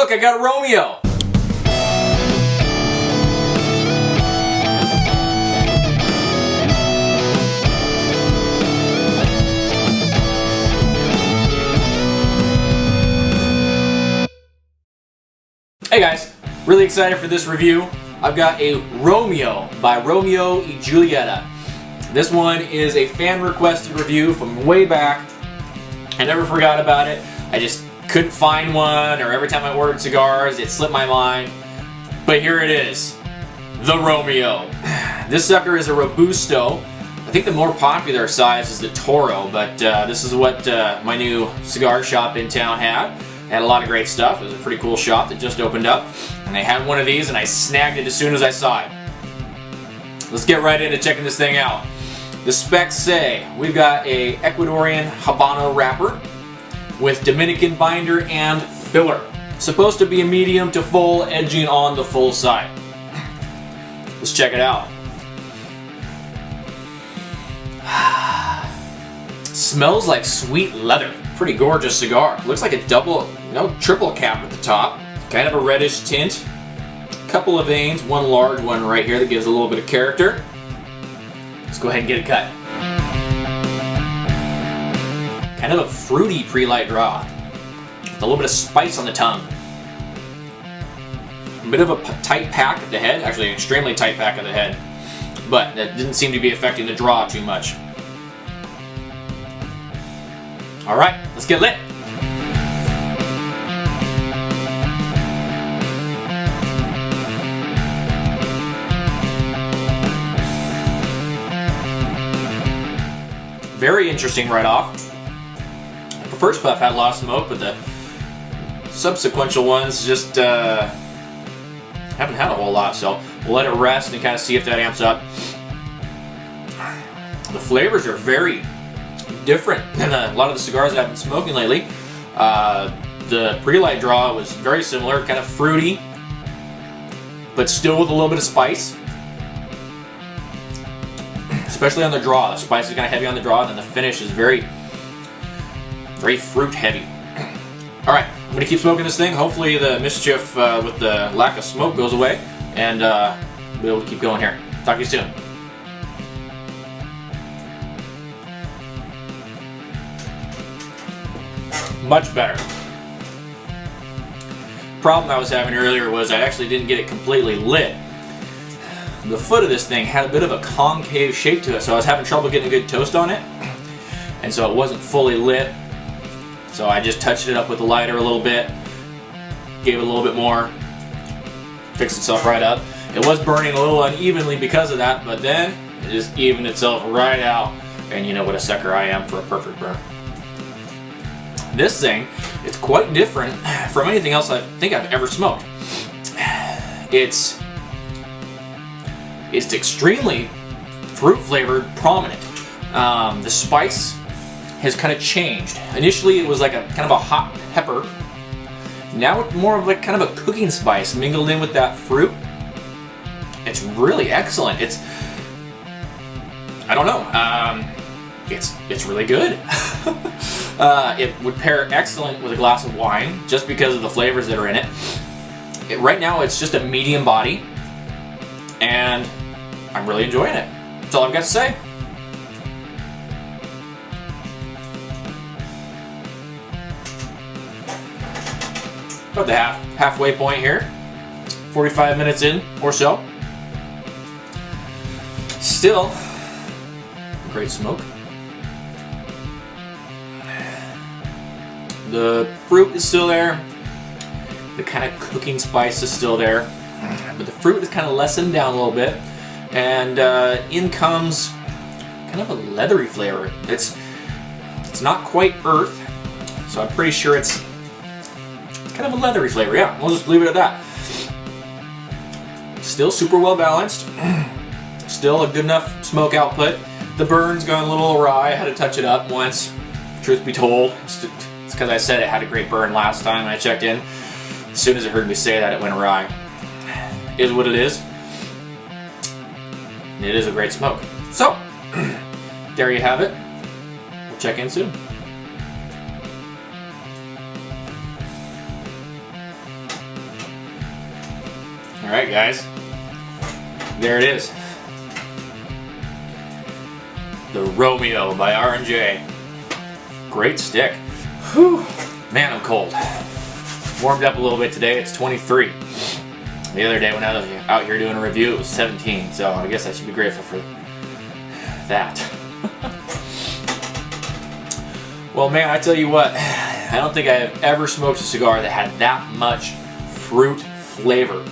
look, I got a Romeo. Hey guys, really excited for this review. I've got a Romeo by Romeo Y Julieta. This one is a fan requested review from way back. I never forgot about it. I just couldn't find one, or every time I ordered cigars it slipped my mind. But here it is, the Romeo. This sucker is a Robusto. I think the more popular size is the Toro, but this is what my new cigar shop in town had. Had a lot of great stuff. It was a pretty cool shop that just opened up, and they had one of these and I snagged it as soon as I saw it. Let's get right into checking this thing out. The specs say we've got a Ecuadorian Habano wrapper with Dominican binder and filler. Supposed to be a medium to full, edging on the full side. Let's check it out. Smells like sweet leather. Pretty gorgeous cigar. Looks like a triple cap at the top. Kind of a reddish tint. Couple of veins, one large one right here that gives a little bit of character. Let's go ahead and get it cut. Kind of a fruity pre-light draw. With a little bit of spice on the tongue. A bit of a tight pack at the head. Actually, an extremely tight pack at the head. But that didn't seem to be affecting the draw too much. Alright, let's get lit. Very interesting right off. The first puff had a lot of smoke, but the subsequent ones just haven't had a whole lot, so we'll let it rest and kind of see if that amps up. The flavors are very different than a lot of the cigars that I've been smoking lately. The pre-light draw was very similar, kind of fruity, but still with a little bit of spice. Especially on the draw. The spice is kind of heavy on the draw, and then the finish is very fruit heavy. Alright, I'm going to keep smoking this thing. Hopefully the mischief with the lack of smoke goes away, and we'll be able to keep going here. Talk to you soon. Much better. Problem I was having earlier was I actually didn't get it completely lit. The foot of this thing had a bit of a concave shape to it, so I was having trouble getting a good toast on it, and so it wasn't fully lit. So I just touched it up with the lighter a little bit, gave it a little bit more, fixed itself right up. It was burning a little unevenly because of that, but then it just evened itself right out, and you know what a sucker I am for a perfect burn. This thing, it's quite different from anything else I think I've ever smoked. It's extremely fruit flavored, prominent. The spice has kind of changed. Initially it was like a kind of a hot pepper. Now it's more of like kind of a cooking spice mingled in with that fruit. It's really excellent. It's, I don't know, it's really good. It would pair excellent with a glass of wine just because of the flavors that are in it. Right now it's just a medium body, and I'm really enjoying it. That's all I've got to say. About the halfway point here. 45 minutes in or so. Still great smoke. The fruit is still there. The kind of cooking spice is still there. But the fruit is kind of lessened down a little bit. And in comes kind of a leathery flavor. It's not quite earth, so I'm pretty sure it's kind of a leathery flavor. Yeah, we'll just leave it at that. Still super well balanced. Still a good enough smoke output. The burn's gone a little awry. I had to touch it up once. Truth be told, it's because I said it had a great burn last time I checked in. As soon as it heard me say that, it went awry. Is what it is. It is a great smoke. So, there you have it. We'll check in soon. Alright guys, there it is. The Romeo by R&J. Great stick. Whew. Man, I'm cold. Warmed up a little bit today, it's 23. The other day when I was out here doing a review, it was 17, so I guess I should be grateful for that. Well man, I tell you what, I don't think I have ever smoked a cigar that had that much fruit flavor.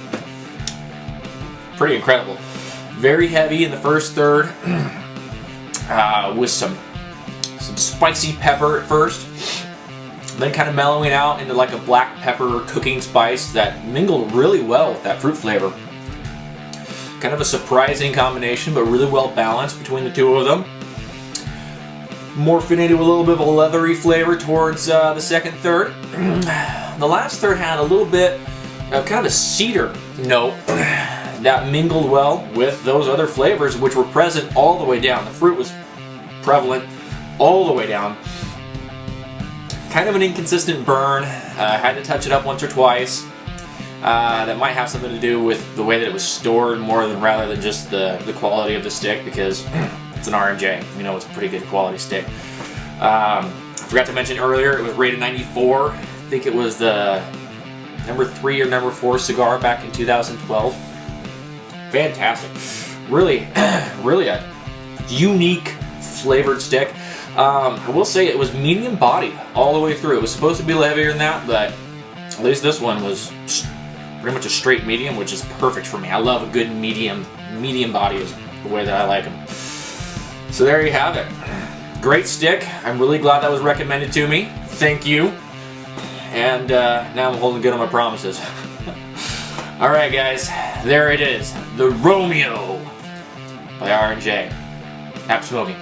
Pretty incredible. Very heavy in the first third, with some spicy pepper at first, then kind of mellowing out into like a black pepper cooking spice that mingled really well with that fruit flavor. Kind of a surprising combination, but really well balanced between the two of them. Morphing into a little bit of a leathery flavor towards the second third. The last third had a little bit of kind of a cedar note that mingled well with those other flavors which were present all the way down. The fruit was prevalent all the way down. Kind of an inconsistent burn. Had to touch it up once or twice. That might have something to do with the way that it was stored more than rather than just the quality of the stick, because it's an R&J. We know it's a pretty good quality stick. I forgot to mention earlier, it was rated 94. I think it was the number 3 or number 4 cigar back in 2012. Fantastic. Really, really a unique flavored stick. I will say it was medium bodied all the way through. It was supposed to be heavier than that, but at least this one was pretty much a straight medium, which is perfect for me. I love a good medium body is the way that I like them. So there you have it. Great stick. I'm really glad that was recommended to me. Thank you. And now I'm holding good on my promises. Alright guys, there it is. The Romeo by R&J. Happy smoking.